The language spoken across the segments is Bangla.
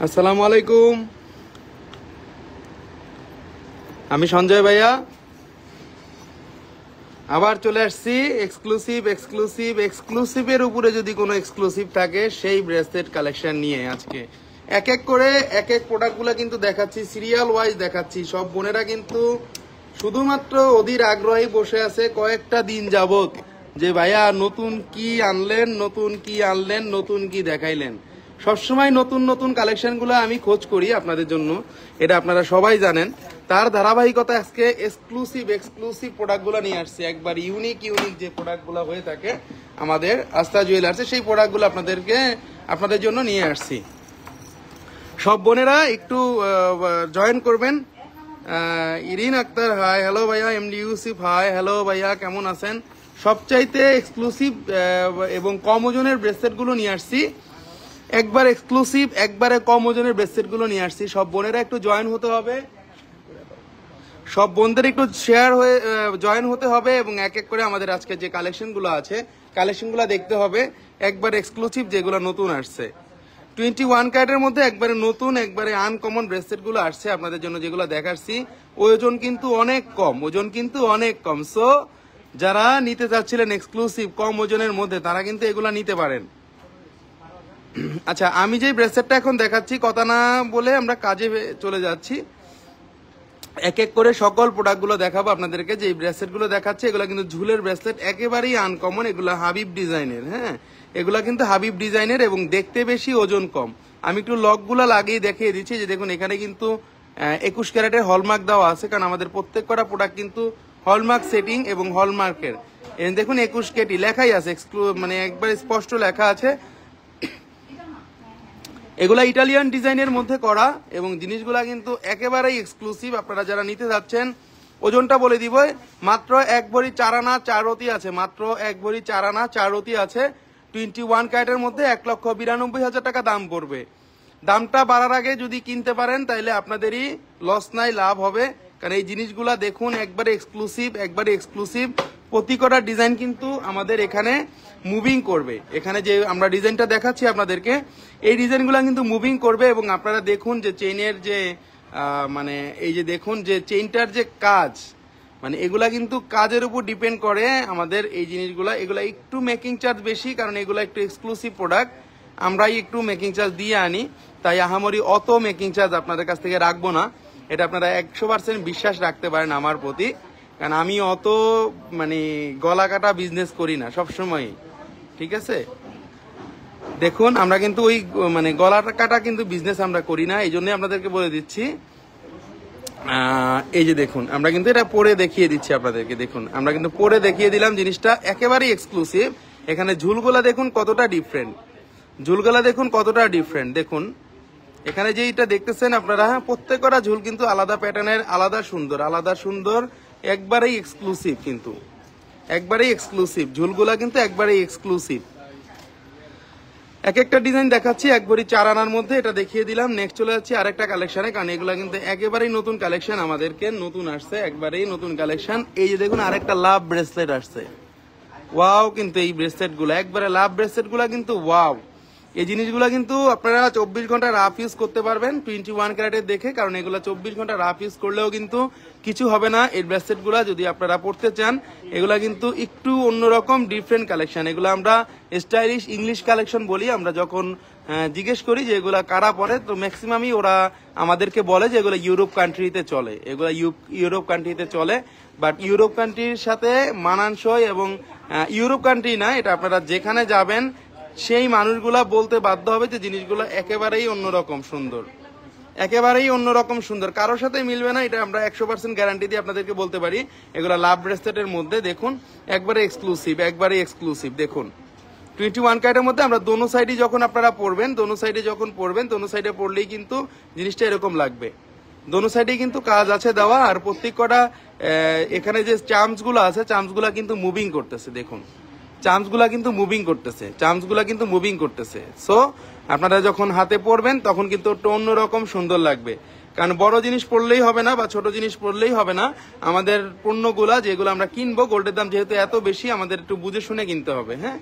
আসসালামু আলাইকুম, আমি সঞ্জয় ভাইয়া আবার চলে আসছি এক্সক্লুসিভের উপরে যদি কোনো এক্সক্লুসিভ থাকে সেই ব্রেসলেট কালেকশন নিয়ে আজকে এক এক করে এক এক প্রোডাক্টগুলো কিন্তু দেখাচ্ছি, সিরিয়াল ওয়াইজ দেখাচ্ছি। সব বোনেরা কিন্তু শুধুমাত্র অধীর আগ্রহে বসে আছে কয়েকটা দিন যাবত যে ভাইয়া নতুন কি আনলেন, নতুন কি আনলেন, নতুন কি দেখাইলেন। সবসময় নতুন নতুন কালেকশনগুলো আমি খোঁজ করি আপনাদের জন্য, এটা আপনারা সবাই জানেন। তার ধারাবাহিকতা আজকে এক্সক্লুসিভ প্রোডাক্টগুলো নিয়ে আসছে, একবার ইউনিক যে প্রোডাক্টগুলো হয়ে থাকে আমাদের আস্থা জুয়েলার্সে, সেই প্রোডাক্টগুলো আপনাদের জন্য নিয়ে আসছি। সব বোনেরা একটু জয়েন করবেন। ইরিন আক্তার হাই, হ্যালো ভাইয়া। এমডি ইউসুফ হাই, হ্যালো ভাইয়া, কেমন আছেন? সবচাইতে এক্সক্লুসিভ এবং কম ওজনের ব্রেসলেটগুলো নিয়ে আসছি, একবার এক্সক্লুসিভ একবারে কম ওজনের ব্রেসলেটগুলো নিয়ে আসছি। সব বোনেরা একটু জয়েন হতে হবে, সব বোনদের একটু শেয়ার হয়ে জয়েন হতে হবে এবং এক এক করে আমাদের আজকে যে কালেকশনগুলো আছে কালেকশনগুলো দেখতে হবে। একবার এক্সক্লুসিভ যেগুলো নতুন আসছে 21 ক্যারেটের মধ্যে একবারে নতুন একবারে আনকমন ব্রেসলেটগুলো আসছে আপনাদের জন্য, যেগুলো দেখাচ্ছি। ওজন কিন্তু অনেক কম, সো যারা নিতে চাচ্ছিলেন এক্সক্লুসিভ কম ওজনের মধ্যে তারা কিন্তু এগুলা নিতে পারেন। আচ্ছা, আমি যে ব্রেসলেটটা এখন দেখাচ্ছি কথা না বলে আমরা কাজে চলে যাচ্ছি। এক এক করে সকল প্রোডাক্টগুলো দেখাবো আপনাদেরকে। যে ব্রেসলেটগুলো দেখাচ্ছে এগুলো কিন্তু ঝুলের ব্রেসলেট, একেবারেই আনকমন। এগুলো হাবিব ডিজাইনের, হ্যাঁ, এগুলা কিন্তু হাবিব ডিজাইনের এবং দেখতে বেশি, ওজন কম। আমি একটু লকগুলো লাগিয়ে দেখিয়ে দিচ্ছি যে দেখুন এখানে কিন্তু 21 ক্যারেটের হলমার্ক দেওয়া আছে, কারণ আমাদের প্রত্যেক কটা প্রোডাক্ট কিন্তু হলমার্ক সেটিং এবং হলমার্কের। দেখুন 21 কেটি লেখাই আছে, মানে একবার স্পষ্ট লেখা আছে। এগুলা ইটালিয়ান ডিজাইনের মধ্যে করা এবং জিনিসগুলা কিন্তু একেবারেই এক্সক্লুসিভ। আপনারা যারা নিতে যাচ্ছেন, ওজনটা বলে দিব, মাত্র 1 ভরি 4 আনা 4 রতি আছে, মাত্র 1 ভরি 4 আনা 4 রতি আছে। 21 ক্যারেটের মধ্যে 1,92,000 টাকা দাম পড়বে। দামটা বাড়ার আগে যদি কিনতে পারেন তাহলে আপনাদেরই লস নাই, লাভ হবে। কারণ এই জিনিসগুলা দেখুন একবারে এক্সক্লুসিভ। প্রতি কটা ডিজাইন কিন্তু আমাদের এখানে মুভিং করবে। এখানে যে আমরা ডিজাইনটা দেখাচ্ছি আপনাদেরকে, এই ডিজাইনগুলো কিন্তু মুভিং করবে এবং আপনারা দেখুন যে চেইনের যে মানে এই যে দেখুন যে চেইনটার যে কাজ, মানে এগুলা কিন্তু কাজের উপর ডিপেন্ড করে আমাদের এই জিনিসগুলা। এগুলা একটু মেকিং চার্জ বেশি, কারণ এগুলা একটু এক্সক্লুসিভ প্রোডাক্ট, আমরাই একটু মেকিং চার্জ দিয়ে আনি, তাই আহামরি অত মেকিং চার্জ আপনাদের কাছ থেকে রাখবো না। এটা আপনারা 100% বিশ্বাস রাখতে পারেন আমার প্রতি, কারণ আমি অত মানে গলা কাটা বিজনেস করি না সবসময়, ঠিক আছে? দেখুন আমরা কিন্তু ওই মানে গলা কাটা কিন্তু বিজনেস আমরা করি না, এই জন্য আপনাদেরকে বলে দিচ্ছি। এই যে দেখুন আমরা কিন্তু এটা পরে দেখিয়ে দিচ্ছি আপনাদেরকে। দেখুন আমরা কিন্তু পরে দেখিয়ে দিলাম, জিনিসটা একেবারেই এক্সক্লুসিভ। এখানে ঝুলগুলা দেখুন কতটা ডিফারেন্ট, দেখুন এখানে যে এটা দেখতেছেন আপনারা, প্রত্যেকটা ঝুল কিন্তু আলাদা প্যাটার্নের, আলাদা সুন্দর, একবারেই এক্সক্লুসিভ, কিন্তু একবারেই এক্সক্লুসিভ ঝুলগুলা কিন্তু একবারেই এক্সক্লুসিভ। এক একটা ডিজাইন দেখাচ্ছি 1 ভরি 4 আনার মধ্যে, এটা দেখিয়ে দিলাম। নেক্সট চলে যাচ্ছি আরেকটা কালেকশনে, কারণ এগুলা কিন্তু একেবারেই নতুন কালেকশন, আমাদেরকে নতুন আসছে, একবারেই নতুন কালেকশন। এই যে দেখুন আরেকটা লাভ ব্রেসলেট আসছে, ওয়াও! কিন্তু এই ব্রেসলেট গুলা একবারে লাভ ব্রেসলেট গুলা কিন্তু ওয়াও। এই জিনিসগুলা কিন্তু আপনারা 24 ঘন্টা রাফ ইউজ করতে পারবেন 21 ক্যারেটের দেখে, কারণ এগুলা 24 ঘন্টা রাফ ইউজ করলেও কিন্তু কিছু হবে না। এই ব্রেসলেট গুলা যদি আপনারা পড়তে চান, এগুলা কিন্তু একটু অন্যরকম ডিফারেন্ট কালেকশন। এগুলো আমরা স্টাইলিশ ইংলিশ কালেকশন বলি। আমরা যখন জিজ্ঞেস করি যে এগুলা কারা পরে, তো ম্যাক্সিমামই ওরা আমাদেরকে বলে যে এগুলো ইউরোপ কান্ট্রিতে চলে, এগুলা ইউরোপ কান্ট্রিতে চলে। বাট ইউরোপ কান্ট্রির সাথে মানানসই এবং ইউরোপ কান্ট্রি না, এটা আপনারা যেখানে যাবেন সেই মানুষগুলা বলতে বাধ্য হবে যে জিনিসগুলো একেবারেই অন্যরকম সুন্দর, কারোর সাথে মিলবে না, এটা আমরা 100% গ্যারান্টি দিয়ে আপনাদেরকে বলতে পারি। এগুলা লাভ ব্রেসলেটের মধ্যে দেখুন একবারে এক্সক্লুসিভ। দেখুন 21 ক্যারেটের মধ্যে আমরা দোনো সাইডে যখন আপনারা পড়বেন, দোনো সাইডে পড়লেই কিন্তু জিনিসটা এরকম লাগবে। দোনো সাইডে কিন্তু কাজ আছে দেওয়া, আর প্রত্যেক কটা এখানে যে চার্মস গুলো আছে, চার্মস গুলা কিন্তু মুভিং করতেছে। দেখুন চার্মসগুলা কিন্তু মুভিং করতেছে। সো আপনারা যখন হাতে পড়বেন তখন কিন্তু একটু অন্যরকম সুন্দর লাগবে, কারণ বড় জিনিস পড়লেই হবে না বা ছোট জিনিস পড়লেই হবে না। আমাদের পণ্যগুলা যেগুলো আমরা কিনবো, গোল্ডের দাম যেহেতু এত বেশি, আমাদের একটু বুঝে শুনে কিনতে হবে। হ্যাঁ,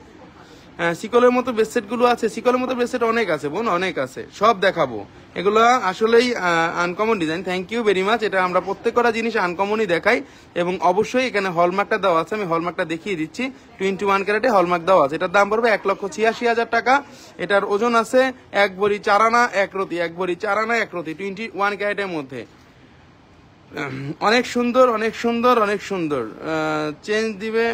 সিকলের মতো ব্রেসলেট গুলো আছে, সিকলের মতো ব্রেসলেট অনেক আছে বোন, অনেক আছে, সব দেখাবো। এগুলো আসলেই uncommon design. Thank you very much. এটা আমরা প্রত্যেকটা জিনিস আনকমনই দেখাই এবং অবশ্যই এখানে হলমার্কটা দেওয়া আছে, আমি হলমার্কটা দেখিয়ে দিচ্ছি। 21 ক্যারেটে হলমার্ক দেওয়া আছে। এটার দাম পড়বে 1,86,000 টাকা। এটার ওজন আছে 1 ভরি 4 আনা 1 রতি, 1 ভরি 4 আনা 1 রতি, 21 ক্যারেটের মধ্যে। অনেক সুন্দর, অনেক সুন্দর, অনেক সুন্দর। চেঞ্জ দিবে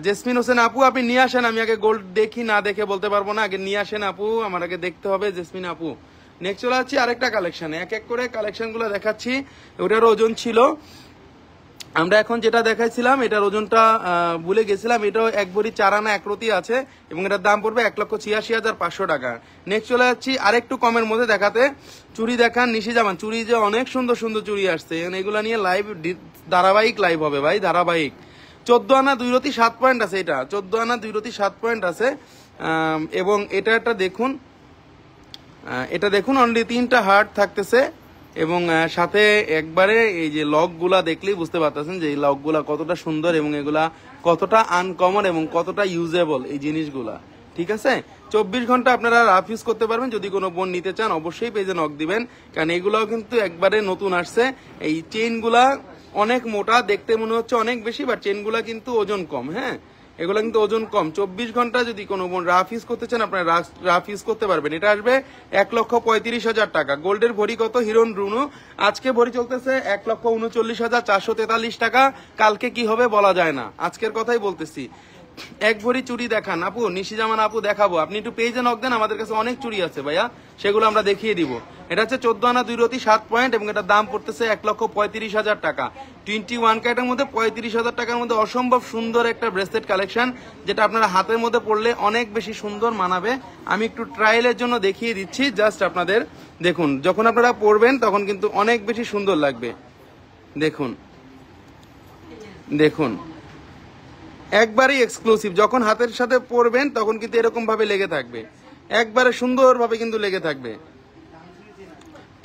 জেসমিন হোসেন আপু, আপনি নিয়ে আসেন। আমি আগে গোল্ড দেখি, না দেখে বলতে পারবো না। আগে নিয়ে আসেন আপু, আমার আগে দেখতে হবে জেসমিন আপু। নেক্সট চলে যাচ্ছি আরেকটা কালেকশনে, এক এক করে কালেকশন গুলো দেখাচ্ছি। ওটার ওজন ছিল, আমরা এখন যেটা দেখাইছিলাম এটার ওজনটা ভুলে গেছিলাম। এটাও 1 ভরি 4 আনা 1 রতি আছে এবং এটার দাম পড়বে 1,86,500 টাকা। নেক্সট চলে যাচ্ছি আরেকটু কমের মধ্যে দেখাতে। চুড়ি দেখান নিশিজামান, চুড়ি যে অনেক সুন্দর সুন্দর চুড়ি আসছে, এগুলো নিয়ে লাইভ ধারাবাহিক লাইভ হবে ভাই, ধারাবাহিক। 14 আনা 2 রতি 7 পয়েন্ট আছে, এটা 14 আনা 2 রতি 7 পয়েন্ট আছে। এবং এটা দেখুন, এটা দেখুন অনলি 3টা হার্ট থাকতেছে এবং সাথে একবারে এই যে লক গুলা দেখলেই বুঝতে পারতেছেন যে এই লক গুলা কতটা সুন্দর এবং এগুলা কতটা আনকমন এবং কতটা ইউজেবল এই জিনিসগুলা। ঠিক আছে, 24 ঘন্টা আপনারা রাফ ইউজ করতে পারবেন। যদি কোনো বোন নিতে চান অবশ্যই পেজে নক দিবেন, কারণ এগুলাও কিন্তু একবারে নতুন আসছে। এই চেইন গুলা অনেক মোটা, দেখতে মনে হচ্ছে অনেক বেশি, বাট চেইন গুলা কিন্তু ওজন কম। হ্যাঁ, এগুলো কিন্তু ওজন কম। 24 ঘন্টা যদি কোনো বোন রাফ ইউজ করতে চান আপনারা রাফ ইউজ করতে পারবেন। এটা আসবে 1,35,000 টাকা। গোল্ডের ভরি কত হিরন রুনু, আজকে ভরি চলতেছে 1,39,443 টাকা। কালকে কি হবে বলা যায় না, আজকের কথাই বলতেছি। 1 ভরি চুড়ি দেখান আপু, নিশিজামান আপু দেখাবো। আপনি একটু পেজে নক দেন, আমাদের কাছে অনেক চুড়ি আছে ভাইয়া, সেগুলো আমরা দেখিয়ে দিব। এটা হচ্ছে 14 আনা 2 রতি 7 পয়েন্ট এবং এটার দাম পড়তেছে 1,35,000 টাকা। 21 ক্যারেটের মধ্যে 35,000 টাকার মধ্যে অসম্ভব সুন্দর একটা ব্রেসলেট কালেকশন, যেটা আপনারা হাতের মধ্যে পড়লে অনেক বেশি সুন্দর মানাবে। আমি একটু ট্রায়ালের জন্য দেখিয়ে দিচ্ছি, জাস্ট আপনাদের দেখুন, যখন আপনারা পরবেন তখন কিন্তু অনেক বেশি সুন্দর লাগবে। দেখুন দেখুন, একবারই এক্সক্লুসিভ। যখন হাতের সাথে পরবেন তখন কিন্তু এরকম ভাবে লেগে থাকবে, একবারে সুন্দরভাবে কিন্তু লেগে থাকবে।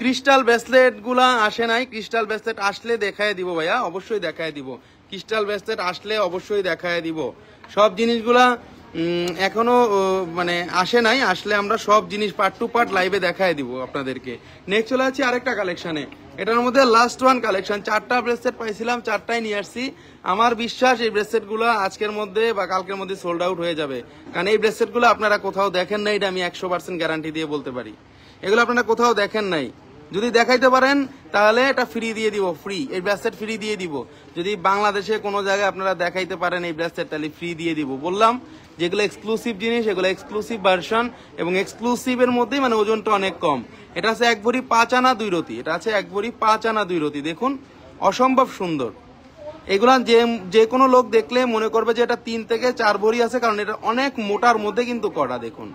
ক্রিস্টাল ব্রেসলেট গুলা আসে নাই, ক্রিস্টাল ব্রেসলেট আসলে দেখায় দিব ভাইয়া, অবশ্যই দেখায় দিব। ক্রিস্টাল ব্রেসলেট আসলে অবশ্যই দেখায় দিব। সব জিনিসগুলা এখনো মানে আসে নাই, আসলে আমরা সব জিনিস পার্ট টু পার্ট লাইভে দেখায় দিব আপনাদেরকে। নেক্সট চলে যাচ্ছি আরেকটা কালেকশনে, এটার মধ্যে লাস্ট ওয়ান কালেকশন। 4টা ব্রেসলেট পাইছিলাম, 4টাই নিয়ে আসছি। আমার বিশ্বাস এই ব্রেসলেট গুলো আজকের মধ্যে বা কালকের মধ্যে সোল্ড আউট হয়ে যাবে, কারণ এই ব্রেসলেট গুলো আপনারা কোথাও দেখেন নাই, এটা আমি 100% গ্যারান্টি দিয়ে বলতে পারি। এগুলো আপনারা কোথাও দেখেন নাই, যদি দেখাইতে পারেন তাহলে এটা ফ্রি দিয়ে দিব, ফ্রি এই ব্রেসলেট ফ্রি দিয়ে দিব। যদি বাংলাদেশে কোনো জায়গায় আপনারা দেখাইতে পারেন এই ব্রেসলেট, তাহলে ফ্রি দিয়ে দিব। বললাম যেগুলো এক্সক্লুসিভ জিনিস, এগুলো এক্সক্লুসিভ ভার্সন এবং এক্সক্লুসিভের মধ্যেই মানে ওজনটা অনেক কম। এটা আছে 1 ভরি 5 আনা 2 রতি, এটা আছে 1 ভরি 5 আনা 2 রতি। দেখুন অসম্ভব সুন্দর। এগুলা যে কোনো লোক দেখলে মনে করবে যে এটা 3 থেকে 4 ভরি আছে, কারণ এটা অনেক মোটার মধ্যে কিন্তু করা। দেখুন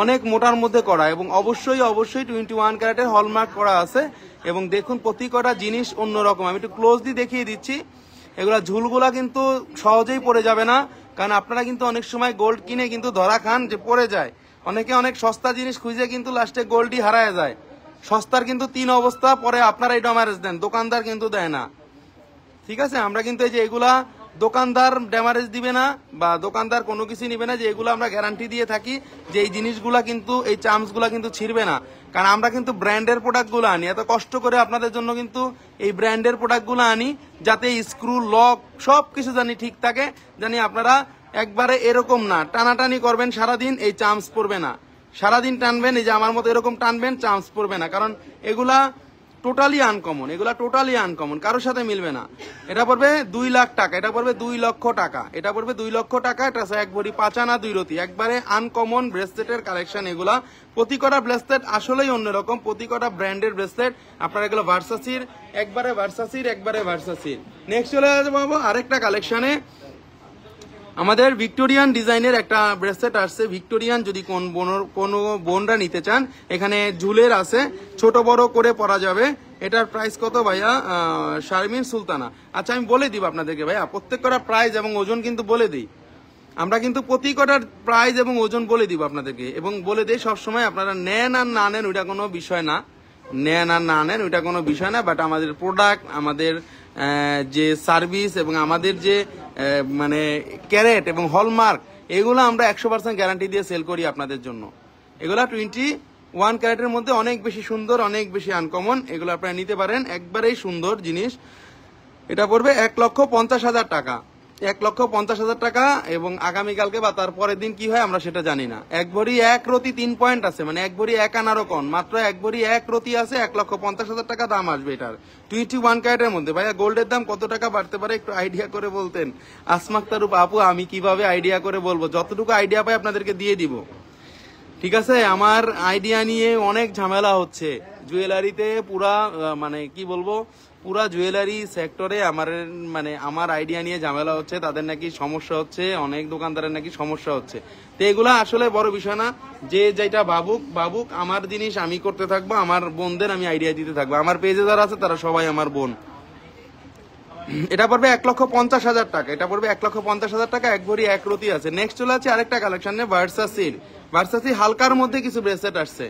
অনেক মোটার মধ্যে করা এবং অবশ্যই অবশ্যই 21 ক্যারেটের হলমার্ক করা আছে। এবং দেখুন প্রতি কটা জিনিস অন্যরকম। আমি একটু ক্লোজলি দেখিয়ে দিচ্ছি। এগুলা ঝুলগুলা কিন্তু সহজেই পড়ে যাবে না, কারণ আপনারা কিন্তু অনেক সময় গোল্ড কিনে কিন্তু ধরা খান যে পড়ে যায়। অনেকে অনেক সস্তা জিনিস খুঁজে কিন্তু লাস্টে গোল্ডই হারায় যায়। সস্তার কিন্তু 3 অবস্থা, পরে আপনারা এই ড্যামারেজ দেন, দোকানদার কিন্তু দেয় না। ঠিক আছে, আমরা কিন্তু এই যে এগুলা দোকানদার ড্যামারেজ দিবে না বা দোকানদার কোনো কিছু নিবে না, যে এগুলো আমরা গ্যারান্টি দিয়ে থাকি যে এই জিনিসগুলা কিন্তু, এই চামচগুলা কিন্তু ছিড়বে না, কারণ আমরা কিন্তু ব্র্যান্ডের প্রোডাক্টগুলো আনি। এত কষ্ট করে আপনাদের জন্য কিন্তু এই ব্র্যান্ডের প্রোডাক্টগুলো আনি, যাতে স্ক্রু লক সবকিছু জানি ঠিক থাকে, জানি আপনারা একবারে এরকম না টানাটানি করবেন সারাদিন, এই চামচ পড়বে না। সারাদিন টানবেন, এই যে আমার মতো এরকম টানবেন, চামচ পড়বে না, কারণ এগুলা টোটালি আনকমন, এগুলা টোটালি আনকমন, কারোর সাথে মিলবে না। এটা পড়বে 2 লাখ টাকা, এটা পড়বে 2 লক্ষ টাকা, এটা পড়বে 2 লক্ষ টাকা। এটা আছে 1 ভরি 5 আনা 2 রতি, একবারে আনকমন ব্রেসলেটের কালেকশন এগুলা। প্রতি কটা ব্রেসলেট আসলেই অন্যরকম, প্রতি কটা ব্র্যান্ডের ব্রেসলেট। আপনারা এগুলো ভার্সাসির, একবারে ভার্সাসির, একবারে ভার্সাসির। নেক্সট চলে যাবো আরেকটা কালেকশনে। আমাদের ভিক্টোরিয়ান ডিজাইনের একটা ব্রেসলেট আসছে, ভিক্টোরিয়ান। যদি কোনো বোনরা নিতে চান, এখানে ঝুলের আছে, ছোট বড় করে পরা যাবে। এটার প্রাইস কত ভাইয়া? শারমিন সুলতানা। আচ্ছা আমি বলে দিব আপনাদেরকে ভাইয়া, প্রত্যেক কটা প্রাইস এবং ওজন কিন্তু বলে দিই। আমরা কিন্তু প্রতি কটার প্রাইস এবং ওজন বলে দিব আপনাদেরকে, এবং বলে দিই সবসময় আপনারা নেন আর না নেন ওইটা কোনো বিষয় না, নেন আর না নেন ওইটা কোনো বিষয় না। বাট আমাদের প্রোডাক্ট, আমাদের যে সার্ভিস এবং আমাদের যে মানে ক্যারেট এবং হলমার্ক, এগুলো আমরা 100% গ্যারান্টি দিয়ে সেল করি আপনাদের জন্য। এগুলা 21 ক্যারেটের মধ্যে অনেক বেশি সুন্দর, অনেক বেশি আনকমন, এগুলো আপনারা নিতে পারেন, একবারেই সুন্দর জিনিস। এটা পড়বে 1,50,000 টাকা, 1,50,000 টাকা। এবং আগামীকালকে বা তার পরের দিন কি হয় আমরা সেটা জানি না। 1 ভরি 1 রতি 3 পয়েন্ট আছে, মানে 1 ভরি 1 আনারও কম, মাত্র 1 ভরি 1 রতি আছে, 1,50,000 টাকা দাম আসবে এটার 21 ক্যারেটের মধ্যে। ভাইয়া গোল্ডের দাম কত টাকা বাড়তে পারে একটু আইডিয়া করে বলতেন। আসমাক তারুপ আপু, আমি কিভাবে আইডিয়া করে বলবো, যতটুকু আইডিয়া পাই আপনাদেরকে দিয়ে দিব, ঠিক আছে? আমার আইডিয়া নিয়ে অনেক ঝামেলা হচ্ছে জুয়েলারিতে, পুরা মানে কি বলবো, পুরা জুয়েলারি সেক্টরে আমার আইডিয়া নিয়ে ঝামেলা হচ্ছে, তাদের নাকি সমস্যা হচ্ছে, অনেক দোকানদারের নাকি সমস্যা হচ্ছে। তো এগুলা আসলে বড় বিষয় না, যে যেটা ভাবুক, আমার জিনিস আমি করতে থাকবো, আমার বোনদের আমি আইডিয়া দিতে থাকবো। আমার পেজে যারা আছে তারা সবাই আমার বোন। এটা পড়বে 1,50,000 টাকা, এটা পড়বে 1,50,000 টাকা, 1 ভরি 1 রতি আছে। নেক্সট চলে আছে আরেকটা কালেকশনে ভার্সাসি হালকার মধ্যে কিছু ব্রেসলেট আসছে,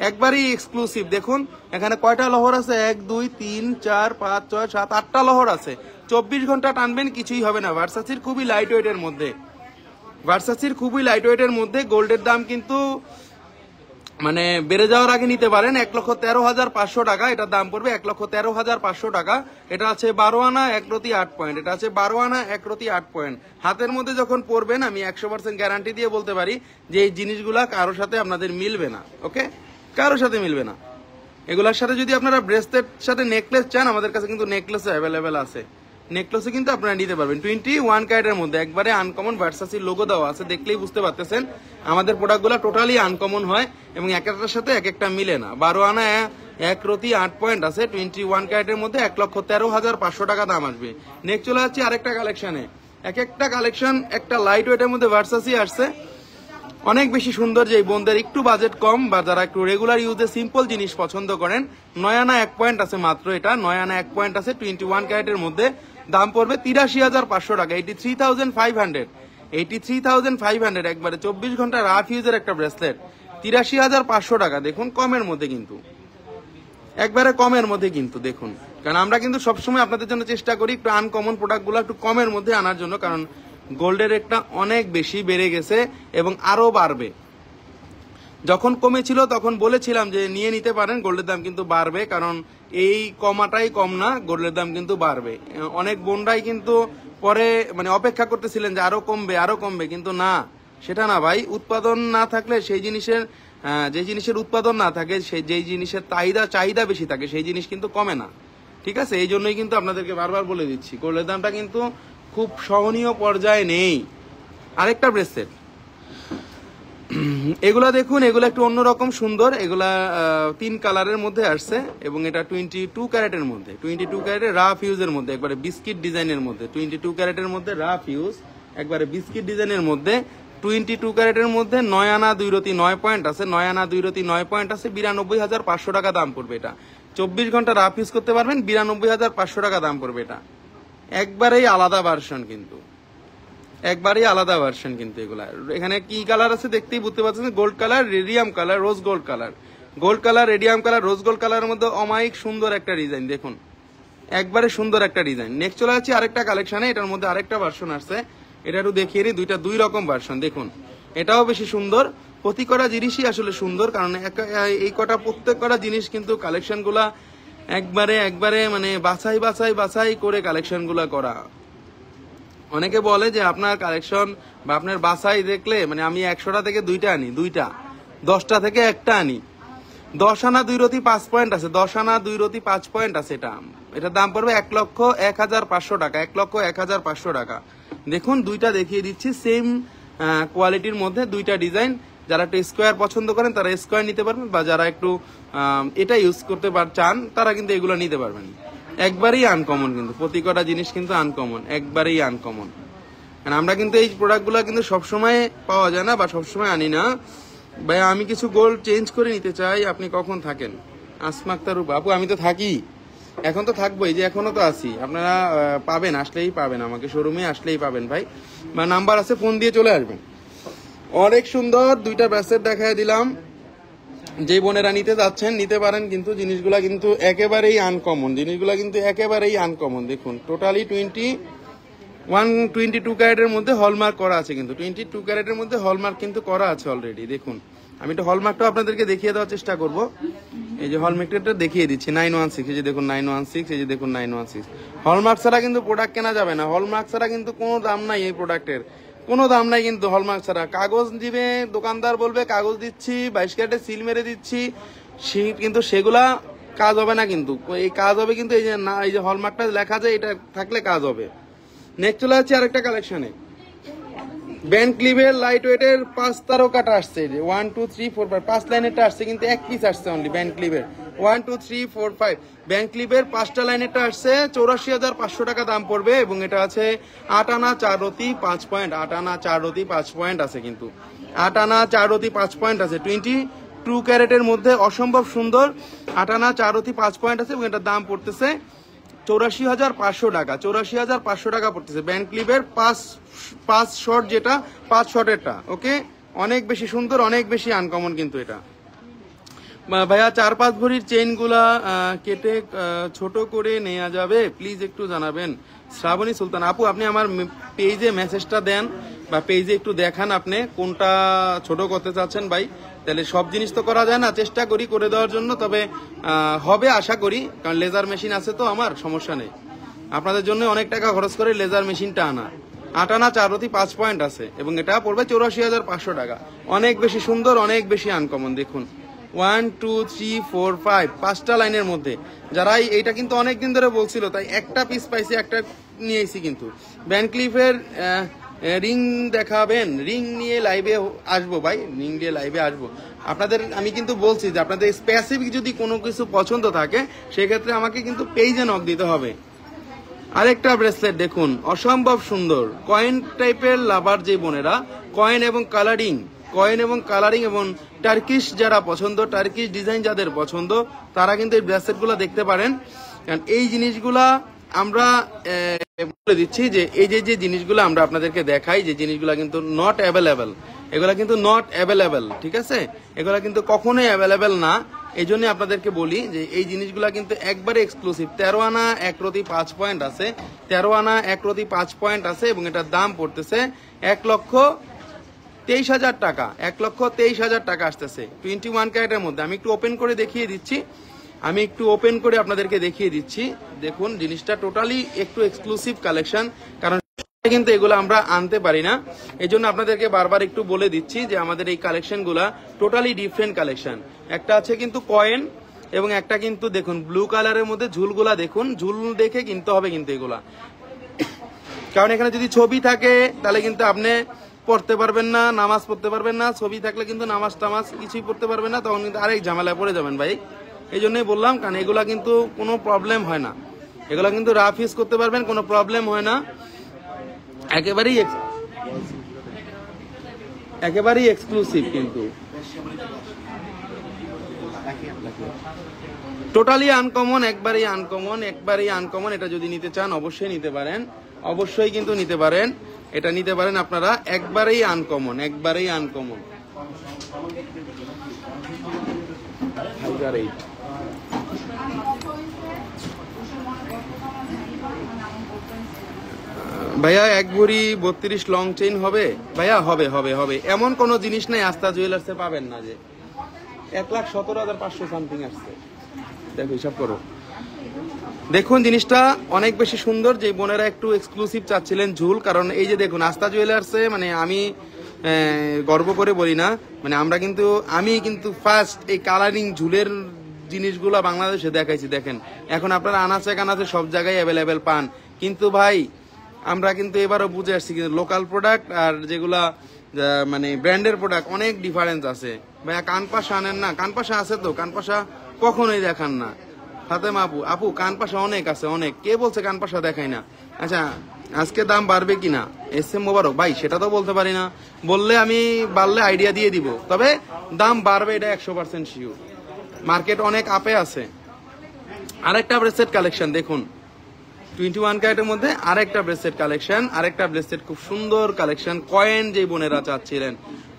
একবারই এক্সক্লুসিভ। দেখুন এখানে কয়টা লহর আছে, 1 2 3 4 5 6 7 8টা লহর আছে। 24 ঘন্টা টানবেন কিছুই হবে না। ভার্সাসির খুবই লাইট ওয়েটের মধ্যে, গোল্ডের দাম কিন্তু মানে বেড়ে যাওয়ার আগে নিতে পারেন। 1,13,500 টাকা এটার দাম পড়বে, 1,13,500 টাকা। এটা আছে 12 আনা 1 রতি 8 পয়েন্ট, এটা আছে 12 আনা 1 রতি 8 পয়েন্ট। হাতের মধ্যে যখন পরবেন আমি 100% গ্যারান্টি দিয়ে বলতে পারি যে এই জিনিসগুলা কারোর সাথে আপনাদের মিলবে না, ওকে, কারোর সাথে মিলবে না। এগুলার সাথে যদি আপনারা ব্রেসলেট সাথে নেকলেস চান, আমাদের কাছে কিন্তু নেকলেস অ্যাভেলেবেল আছে, নেকলেসে কিন্তু আপনারা নিতে পারবেন। 21 ক্যারেটের মধ্যে একবারে আনকমন ভার্সাসি লোগো দেওয়া আছে, দেখলেই বুঝতে পারতেছেন আমাদের প্রোডাক্টগুলো টোটালি আনকমন হয় এবং এক একটার সাথে এক একটা মিলে না। 12 আনা 1 রতি 8 পয়েন্ট আছে, 21 ক্যারেটের মধ্যে 1,13,500 টাকা দাম আসবে। নেক্সট চলে যাচ্ছে আরেকটা কালেকশনে, এক একটা কালেকশন একটা লাইট ওয়েটের মধ্যে ভার্সাসি আসছে, অনেক বেশি সুন্দর। যে বোনদের একটু বাজেট কম বা যারা একটু রেগুলার ইউজে সিম্পল জিনিস পছন্দ করেন, 9 আনা 1 পয়েন্ট আছে মাত্র, এটা 9 আনা 1 পয়েন্ট আছে 21 ক্যারেটের মধ্যে, দাম পড়বে 83,500 টাকা, 83,500, একবারে 24 ঘন্টা রাফ ইউজের একটা ব্রেসলেট, 83,500 টাকা। দেখুন কমের মধ্যে কিন্তু, একবারে কমের মধ্যে কিন্তু দেখুন, কারণ আমরা কিন্তু সবসময় আপনাদের জন্য চেষ্টা করি একটু আনকমন প্রোডাক্টগুলো একটু কমের মধ্যে আনার জন্য, কারণ গোল্ডের রেটটা অনেক বেশি বেড়ে গেছে এবং আরো বাড়বে। যখন কমেছিল তখন বলেছিলাম যে নিয়ে নিতে পারেন, গোল্ডের দাম কিন্তু বাড়বে, কারণ এই কমাটাই কম না, গোল্ডের দাম কিন্তু বাড়বে। অনেক বোনরাই কিন্তু পরে মানে অপেক্ষা করতেছিলেন যে আরো কমবে, কিন্তু না, সেটা না ভাই। উৎপাদন না থাকলে সেই জিনিসের যে জিনিসের উৎপাদন না থাকে, যেই জিনিসের চাহিদা বেশি থাকে সেই জিনিস কিন্তু কমে না, ঠিক আছে? এই জন্যই কিন্তু আপনাদেরকে বারবার বলে দিচ্ছি গোল্ডের দামটা কিন্তু খুব সহনীয় পর্যায়ে নেই। আরেকটা ব্রেসলেট, এগুলা দেখুন, এগুলো একটু অন্যরকম সুন্দর, এগুলা 3 কালারের মধ্যে আসছে এবং এটা 22 ক্যারেটের মধ্যে, 22 ক্যারেটের রাফ ইউজের মধ্যে, একবারে বিস্কিট ডিজাইনের মধ্যে, 22 ক্যারেটের মধ্যে রাফ ইউজ, একবারে বিস্কিট ডিজাইনের মধ্যে, 22 ক্যারেটের মধ্যে 9 আনা 2 রতি 9 পয়েন্ট আছে, 9 আনা 2 রতি 9 পয়েন্ট আছে, 92,500 টাকা দাম পড়বে এটা। 24 ঘন্টা রাফ ইউজ করতে পারবেন, 92,500 টাকা দাম পড়বে এটা। একবারেই আলাদা ভার্সন কিন্তু, একবারই আলাদা ভার্সন কিন্তু এগুলা। এখানে কি কালার আছে দেখতেই বুঝতে পারছেন, gold colour, radium colour, rose gold colour, gold colour, radium colour, rose gold কালারের মধ্যে অমায়িক সুন্দর একটা ডিজাইন, দেখুন একবারে সুন্দর একটা ডিজাইন। নেক্সট চলে যাচ্ছে আরেকটা কালেকশনে, এটার মধ্যে আরেকটা ভার্সন আসছে, এটা একটু দেখিয়ে নিই, দুই রকম ভার্সন। দেখুন এটাও বেশি সুন্দর, প্রতি কটা জিনিসই আসলে সুন্দর, কারণ এই কটা প্রত্যেক কটা জিনিস কিন্তু কালেকশন গুলা একবারে মানে বাছাই করে কালেকশন গুলা করা। অনেকে বলে যে আপনার কালেকশন বা আপনার বাছাই দেখলে মানে আমি 100টা থেকে 2টা আনি, 10টা থেকে 1টা আনি। 10 আনা 2 রতি 5 পয়েন্ট আছে, 10 আনা 2 রতি 5 পয়েন্ট আছে, এটার দাম পড়বে 1,01,500 টাকা, 1,01,500 টাকা। দেখুন দুইটা দেখিয়ে দিচ্ছি, সেম কোয়ালিটির মধ্যে দুইটা ডিজাইন। যারা একটু স্কোয়ার পছন্দ করেন তারা স্কোয়ার নিতে পারবেন, বা যারা একটু এটা ইউজ করতে চান তারা কিন্তু এগুলো নিতে পারবেন। একবারেই আনকমন কিন্তু, প্রতি কটা জিনিস কিন্তু আনকমন, একবারেই আনকমন। আমরা কিন্তু এই প্রোডাক্টগুলো কিন্তু সবসময় পাওয়া যায় না বা সবসময় আনি না। ভাই আমি কিছু গোল্ড চেঞ্জ করে নিতে চাই, আপনি কখন থাকেন? আসমা আক্তার আপু, আমি তো থাকি, এখন তো থাকবোই, যে এখনো তো আছি। আপনারা পাবেন, আসলেই পাবেন, আমাকে শোরুমে আসলেই পাবেন ভাই, বা নাম্বার আছে, ফোন দিয়ে চলে আসবেন। অনেক সুন্দর দুইটা ব্রেসলেট দেখায় দিলাম, যে বোনেরা নিতে যাচ্ছেন নিতে পারেন, কিন্তু জিনিসগুলা কিন্তু একেবারেই আনকমন, দেখুন টোটালি 122 ক্যারেটের মধ্যে হলমার্ক করা আছে, কিন্তু 22 ক্যারেটের মধ্যে হলমার্ক কিন্তু করা আছে অলরেডি। দেখুন আমি একটু হলমার্কটা আপনাদেরকে দেখিয়ে দেওয়ার চেষ্টা করব। এই যে হলমার্কটা দেখিয়ে দিচ্ছি 916, এই যে দেখুন 916, এই যে দেখুন 916। হলমার্ক ছাড়া কিন্তু প্রোডাক্ট কেনা যাবে না, হলমার্ক ছাড়া কিন্তু কোনো দাম নাই এই প্রোডাক্টের, কোনো দাম নাই কিন্তু হলমার্ক ছাড়া। কাগজ দিবে দোকানদার, বলবে কাগজ দিচ্ছি 22 ক্যারেটে সিল মেরে দিচ্ছি, কিন্তু সেগুলা কাজ হবে না। কিন্তু এই কাজ হবে কিন্তু এই যে না, এই যে হলমার্কটা লেখা যায় এটা থাকলে কাজ হবে। নেক্সট চলে যাচ্ছে আরেকটা কালেকশনে, ব্যান্ড ক্লিভের লাইট ওয়েটের 5 তারকাটা আসছে। যে 1 2 3 4 5 লাইনেরটা আসছে, কিন্তু এক পিস আসছে অনলি ব্যান্ড ক্লিভের। 1 2 3 4 5 ব্যান্ড ক্লিভের 5টা লাইনেরটা আসছে, 84,500 টাকা দাম পড়বে। এবং এটা আছে 8 আনা 4 রতি 5 পয়েন্ট, 8 আনা 4 রতি 5 পয়েন্ট আছে, কিন্তু 8 আনা 4 রতি 5 পয়েন্ট আছে। 22 ক্যারেটের মধ্যে অসম্ভব সুন্দর 8 আনা 4 রতি 5 পয়েন্ট আছে, এবং এটার দাম পড়তেছে 84,500 টাকা, 84,500 টাকা পড়তেছে। ব্যান্ড ক্লিপের 5 শর্ট, যেটা 5 শর্টেরটা। ওকে, অনেক বেশি সুন্দর, অনেক বেশি আনকমন কিন্তু এটা। ভাইয়া 4-5 ভরির চেইন গুলা কেটে ছোট করে নেওয়া যাবে, প্লিজ একটু জানাবেন। শ্রাবণী সুলতান আপু, আপনি আমার পেজে মেসেজটা দেন বা পেজে একটু দেখান আপনি কোনটা ছোট করতে চাচ্ছেন ভাই, তাহলে সব জিনিস তো করা যায় না, চেষ্টা করি করে দেওয়ার জন্য। তবে হবে আশা করি, কারণ লেজার মেশিন আছে তো আমার, সমস্যা নেই। আপনাদের জন্য অনেক টাকা খরচ করে লেজার মেশিনটা আনা। 8 আনা 4 রতি 5 পয়েন্ট আছে, এবং এটা পড়বে 84,500 টাকা। অনেক বেশি সুন্দর, অনেক বেশি আনকমন। দেখুন 1 2 3 4 5 5টা লাইনের মধ্যে, যারা এইটা কিন্তু অনেকদিন ধরে বলছিল, তাই একটা পিস পাইছি, একটা নিয়েছি। কিন্তু ব্যান্ড ক্লিফের রিং দেখাবেন, রিং নিয়ে লাইভে আসবো ভাই, রিং দিয়ে লাইভে আসবো। আপনাদের আমি কিন্তু বলছি যে আপনাদের স্পেসিফিক যদি কোনো কিছু পছন্দ থাকে, সেক্ষেত্রে আমাকে কিন্তু পেজে নক দিতে হবে। আরেকটা ব্রেসলেট দেখুন, অসম্ভব সুন্দর কয়েন টাইপের লাভার যে বোনেরা, কয়েন এবং কালারিং এবং টার্কিশ যারা পছন্দ, টার্কিশ ডিজাইন যাদের পছন্দ, তারা কিন্তু এই ব্রেসলেটগুলো দেখতে পারেন। কারণ এই জিনিসগুলা আমরা বলে দিচ্ছি যে এই যে জিনিসগুলো আমরা আপনাদেরকে দেখাই, যে জিনিসগুলো কিন্তু নট অ্যাভেলেবেল, এগুলা কিন্তু নট অ্যাভেলেবেল, ঠিক আছে? এগুলা কিন্তু কখনোই অ্যাভেলেবেল না। এই জন্য আপনাদেরকে বলি যে এই জিনিসগুলা কিন্তু একবারে এক্সক্লুসিভ। 13 আনা 1 রতি 5 পয়েন্ট আছে, 13 আনা 1 রতি 5 পয়েন্ট আছে, এবং এটার দাম পড়তেছে 1,23,000 টাকা, 1,23,000 টাকা আসতেছে 21 ক্যারেটের মধ্যে। আমি একটু ওপেন করে দেখিয়ে দিচ্ছি, আপনাদেরকে দেখিয়ে দিচ্ছি। দেখুন জিনিসটা টোটালি একটু এক্সক্লুসিভ কালেকশন, কারণ কিন্তু এগুলো আমরা আনতে পারি না। এই জন্য আপনাদেরকে বারবার একটু বলে দিচ্ছি যে আমাদের এই কালেকশনগুলা টোটালি ডিফারেন্ট কালেকশন। একটা আছে কিন্তু কয়েন, এবং একটা কিন্তু দেখুন ব্লু কালারের মধ্যে ঝুলগুলা দেখুন, ঝুল দেখে কিনতে হবে কিন্তু এগুলা, কারণ এখানে যদি ছবি থাকে তাহলে কিন্তু আপনি পড়তে পারবেন না, নামাজ পড়তে পারবেন না। ছবি থাকলে কিন্তু নামাজ টামাজ কিছুই পড়তে পারবেন না, তখন কিন্তু আরেক ঝামেলায় পড়ে যাবেন ভাই। এই জন্যই বললাম, কারণ এগুলা কিন্তু কোনো প্রবলেম হয় না, এগুলা কিন্তু রাফ ইউজ করতে পারবেন, কোনো প্রবলেম হয় না। একেবারেই এক্সক্লুসিভ, কিন্তু টোটালি আনকমন, একবারেই আনকমন। এটা যদি নিতে চান অবশ্যই নিতে পারেন, অবশ্যই কিন্তু নিতে পারেন, এটা নিতে পারেন আপনারা। একবারেই আনকমন। ভাইয়া 1 ভরি 32 লং চেইন হবে? ভাইয়া হবে। এমন কোন জিনিস নাই আস্থা জুয়েলার্সে পাবেন না যে 1,17,500 সামথিং আসছে। দেখো হিসাব করো। দেখুন জিনিসটা অনেক বেশি সুন্দর। যে বোনেরা একটু এক্সক্লুসিভ চাচ্ছিলেন ঝুল, কারণ এই যে দেখুন আস্থা জুয়েলার্সে, মানে আমি গর্ব করে বলি না, মানে আমি কিন্তু ফার্স্ট এই কালারিং ঝুলের জিনিসগুলো বাংলাদেশে দেখাইছি। দেখেন এখন আপনারা আনাচে কানাচে সব জায়গায় অ্যাভেলেবেল পান, কিন্তু ভাই আমরা কিন্তু এবারও বুঝে আসছি কিন্তু লোকাল প্রোডাক্ট আর যেগুলা মানে ব্র্যান্ডের প্রোডাক্ট অনেক ডিফারেন্স আছে। ভাইয়া কানপাশা আনেন না? কানপাশা আছে তো, কানপাশা কখনোই দেখান না। ফাতেমা আপু কানপাশা অনেক আছে, অনেক। কে বলছে কানপাশা দেখাই না? আচ্ছা আজকে দাম বাড়বে কিনা SM মোবারক ভাই সেটা তো বলতে পারি না, বললে আমি বাড়লে আইডিয়া দিয়ে দিব, তবে দাম বাড়বে এটা 100% শিওর। মার্কেট অনেক আপে আছে। আরেকটা ব্রেসলেট কালেকশন দেখুন, 21 ক্যারেটের মধ্যে আরেকটা ব্রেসলেট কালেকশন, খুব সুন্দর কালেকশন। কয়েন যে বোনেরা চাচ্ছিলেন,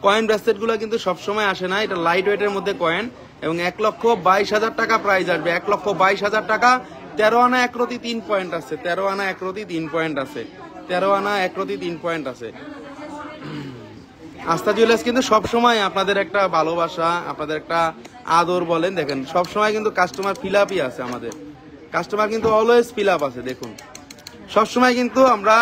কয়েন ব্রেসলেট গুলো কিন্তু সবসময় আসে না, এটা লাইট ওয়েটের মধ্যে কয়েন, এবং 1,22,000 টাকা প্রাইস আসবে। 1,22,000 টাকা। 13 আনা 1 রতি 3 পয়েন্ট আছে, 13 আনা 1 রতি 3 পয়েন্ট আছে। 13 আনা 1 রতি 3 পয়েন্ট আছে। আস্থা জুয়েলার্স কিন্তু সবসময় আপনাদের একটা ভালোবাসা, আপনাদের একটা আদর বলেন, দেখেন সবসময় কিন্তু কাস্টমার ফিল আপই আছে, আমাদের কাস্টমার কিন্তু অলওয়েজ ফিল আপ আছে। দেখুন সবসময় কিন্তু আমরা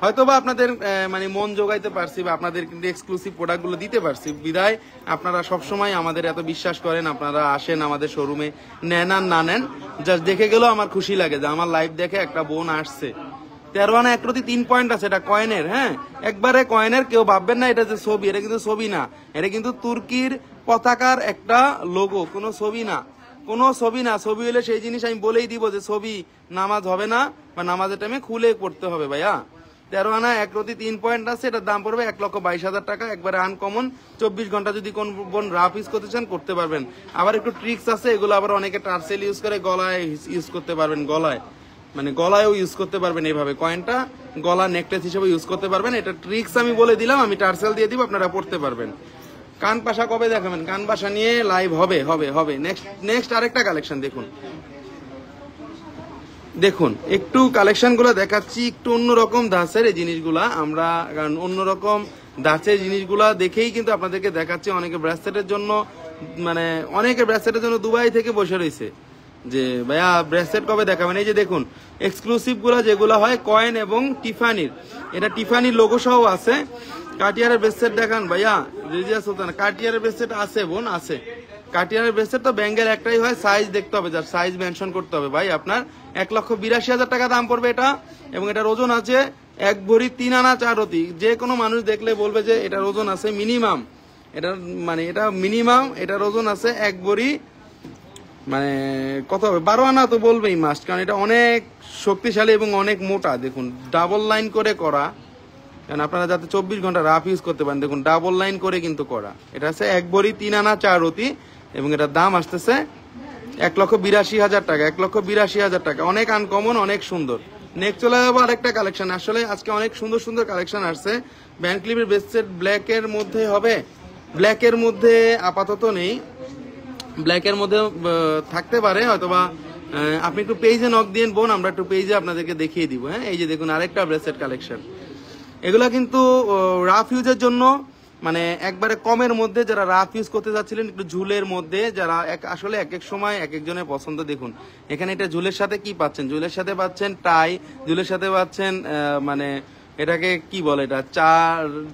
হয়তোবা আপনাদের মানে মন জোগাইতে পারছি বা আপনাদের কিন্তু এক্সক্লুসিভ প্রোডাক্টগুলো দিতে পারছি, বিদায় আপনারা সবসময় আমাদের এত বিশ্বাস করেন, আপনারা আসেন আমাদের শোরুমে, নেন আর না নেন, জাস্ট দেখে গেলেও আমার খুশি লাগে যে আমার লাইভ দেখে একটা বোন আসছে। 13 আনা 1 রতি 3 পয়েন্ট আছে, এটা কয়েনের, হ্যাঁ একবারে কয়েনের, কেউ ভাববেন না এটা যে ছবি, এটা কিন্তু ছবি না, এটা কিন্তু তুর্কির পতাকার একটা লোগো, কোনো ছবি না, কোনো ছবি না। ছবি হলে সেই জিনিস আমি বলেই দিব যে ছবি নামাজ হবে না বা নামাজের টাইমে খুলে পড়তে হবে ভাইয়া। 13 আনা 1 রতি 3 পয়েন্ট আছে, এটার দাম পড়বে 1,22,000 টাকা, একবারে আনকমন। 24 ঘন্টা যদি কোন বোন রাফ ইউজ করতে চান করতে পারবেন। আবার একটু ট্রিক্স আছে, এগুলো আবার অনেকে টার্সেল ইউজ করে, গলায় ইউজ করতে পারবেন, গলায় মানে গলায়ও ইউজ করতে পারবেন, এইভাবে কয়েনটা গলা নেকলেস হিসেবে ইউজ করতে পারবেন। এটা ট্রিক্স আমি বলে দিলাম, আমি টার্সেল দিয়ে দিব, আপনারা পড়তে পারবেন। কান পাশা কবে দেখাবেন? কান পাশা নিয়ে লাইভ হবে হবে হবে নেক্সট আরেকটা কালেকশন দেখুন, দেখুন একটু কালেকশন গুলো দেখাচ্ছি, একটু অন্যরকম ধাঁচের এই জিনিসগুলা আমরা, কারণ অন্যরকম ধাঁচের জিনিসগুলা দেখেই কিন্তু আপনাদেরকে দেখাচ্ছি। অনেকে ব্রেসলেটের জন্য মানে অনেকে ব্রেসলেটের জন্য দুবাই থেকে বসে রয়েছে যে ভাইয়া ব্রেসলেট কবে দেখাবেন। এই যে দেখুন এক্সক্লুসিভ গুলা যেগুলো হয় কয়েন এবং টিফানির, এটা টিফানির লোগো সহ আছে। কাটিয়ারের ব্রেসলেট দেখান ভাইয়া, রিজিয়া সুলতান কাটিয়ারের ব্রেসলেট আছে বোন, আছে। কাটিয়ারের ব্রেসলেট তো ব্যাঙ্গের একটাই হয়, সাইজ দেখতে হবে, যার সাইজ মেনশন করতে হবে ভাই। আপনার 1,82,000 টাকা দাম পড়বে এটা, এবং এটার ওজন আছে 1 ভরি 3 আনা 4 রতি। যে কোনো মানুষ দেখলে বলবে যে এটার ওজন আছে মিনিমাম, এটার মানে এটা মিনিমাম, এটার ওজন আছে 1 ভরি মানে কত হবে 12 আনা তো বলবেই মাস্ট, কারণ এটা অনেক শক্তিশালী এবং অনেক মোটা। দেখুন ডাবল লাইন করে করা, কারণ আপনারা যাতে 24 ঘন্টা রাফ ইউজ করতে পারেন। দেখুন ডাবল লাইন করে কিন্তু করা, এটা আছে 1 ভরি 3 আনা 4 রতি, এবং এটার দাম আসতেছে 1,82,000 টাকা, 1,82,000 টাকা। অনেক আনকমন, অনেক সুন্দর। নেক্সট চলে যাবো আরেকটা কালেকশন। আসলে আজকে অনেক সুন্দর সুন্দর কালেকশন আসছে। ভ্যান ক্লিপের বেস্টেড ব্ল্যাকের মধ্যে হবে, ব্ল্যাকের মধ্যে আপাতত নেই, ব্ল্যাকের মধ্যে থাকতে পারে হয়তোবা। আপনি একটু পেজে নক দিয়ে বোন, আমরা একটু পেজে আপনাদেরকে দেখিয়ে দিব। হ্যাঁ এই যে দেখুন আরেকটা ব্রেসলেট কালেকশন, এগুলা কিন্তু রাফ ইউজের জন্য, মানে একবারে কমের মধ্যে, যারা রাফ ইউজ করতে যাচ্ছিলেন একটু ঝুলের মধ্যে, যারা আসলে এক এক সময় এক একজনের পছন্দ। দেখুন এখানে এটা ঝুলের সাথে কি পাচ্ছেন, ঝুলের সাথে পাচ্ছেন টাই, ঝুলের সাথে পাচ্ছেন মানে এটাকে কি বলে, এটা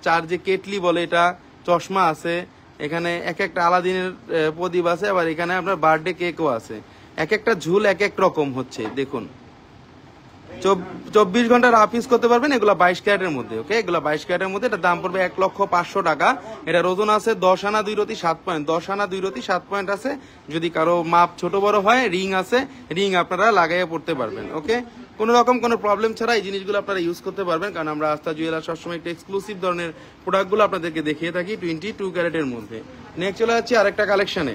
চার যে কেটলি বলে, এটা চশমা আছে, এখানে এক একটা আলাদিনের প্রদীপ আছে, আবার এখানে আপনার বার্থডে কেকও আছে। এক একটা ঝুল এক এক রকম হচ্ছে। দেখুন 24 ঘন্টা রাফ ইউজ করতে পারবেন। এগুলা 22 ক্যারেটের মধ্যে, ওকে, এগুলা 22 ক্যারেটের মধ্যে। এটা দাম পড়বে 1,05,000 টাকা। এটার ওজন আছে 10 আনা 2 রতি 7 পয়েন্ট, 10 আনা 2 রতি 7 পয়েন্ট আছে। যদি কারো মাপ ছোট বড় হয়, রিং আছে, রিং আপনারা লাগাইয়া পড়তে পারবেন, ওকে। কোন রকম কোনো প্রবলেম ছাড়া এই জিনিসগুলো আপনারা ইউজ করতে পারবেন, কারণ আমরা আস্থা জুয়েলার সবসময় একটা এক্সক্লুসিভ ধরনের প্রোডাক্টগুলো আপনাদেরকে দেখিয়ে থাকি 22 ক্যারেটের মধ্যে। নেক্সট চলে যাচ্ছি আরেকটা কালেকশনে।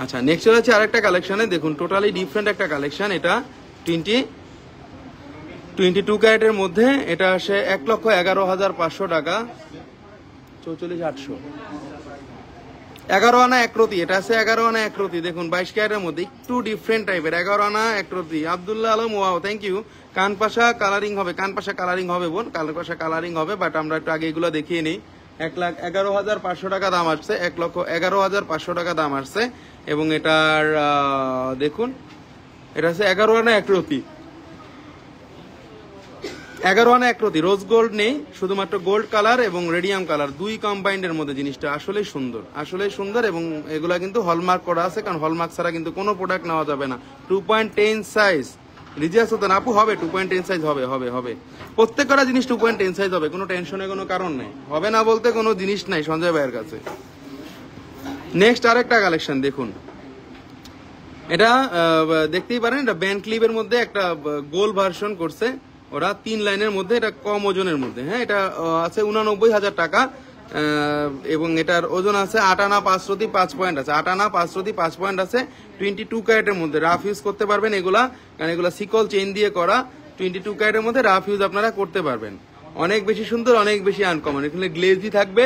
আচ্ছা নেক্সট চলে যাচ্ছি আরেকটা কালেকশনে। দেখুন টোটালি ডিফারেন্ট একটা কালেকশন, এটা 22 ক্যারেটের মধ্যে। এটা আসে 1,11,500 টাকা, 44,800। 11 আনা 1 রতি, এটা আছে 11 আনা 1 রতি। দেখুন 22 ক্যারেটের মধ্যে একটু ডিফারেন্ট টাইপের, 11 আনা 1 রতি। Abdullah Alam, wow, thank you. কানপাশা কালারিং হবে, কানপাশা কালারিং হবে বোন, কানপাশা কালারিং হবে, বাট আমরা একটু আগে এগুলো দেখিয়ে নিই। 1,11,500 টাকা দাম আসছে, 1,11,500 টাকা দাম আসছে। এবং এটার দেখুন এটা আছে 11 আনা 1 রতি, 11 আনা 1 রতি। রোজ গোল্ড নেই, শুধুমাত্র গোল্ড কালার এবং রেডিয়াম কালার, দুই কম্বাইন্ডের মধ্যে। জিনিসটা আসলেই সুন্দর, আসলেই সুন্দর। এবং এগুলা কিন্তু হলমার্ক করা আছে, কারণ হলমার্ক ছাড়া কিন্তু কোনো প্রোডাক্ট নেওয়া যাবে না। 2.10 সাইজ, রিজিয়া সুলতান আপু হবে 2.10 সাইজ, হবে হবে হবে। প্রত্যেক কটা জিনিস 2.10 সাইজ হবে, কোনো টেনশনের কোনো কারণ নেই, হবে না বলতে কোনো জিনিস নাই সঞ্জয় ভাইয়ের কাছে। নেক্সট আরেকটা কালেকশন দেখুন, এটা দেখতেই পারেন, এটা ব্যান্ড ক্লিপের মধ্যে একটা গোল ভার্সন করছে ওরা, 3 লাইনের মধ্যে, এটা কম ওজনের মধ্যে। হ্যাঁ এটা আছে 89,000 টাকা, এবং এটার ওজন আছে 8 আনা 5 রতি 5 পয়েন্ট আছে, 8 আনা 5 রতি 5 পয়েন্ট আছে। 22 ক্যারেটের মধ্যে রাফ ইউজ করতে পারবেন এগুলা, কারণ এগুলা সিকল চেইন দিয়ে করা। 22 ক্যারেটের মধ্যে রাফ ইউজ আপনারা করতে পারবেন। অনেক বেশি সুন্দর, অনেক বেশি আনকমন। এখানে গ্লেজি থাকবে,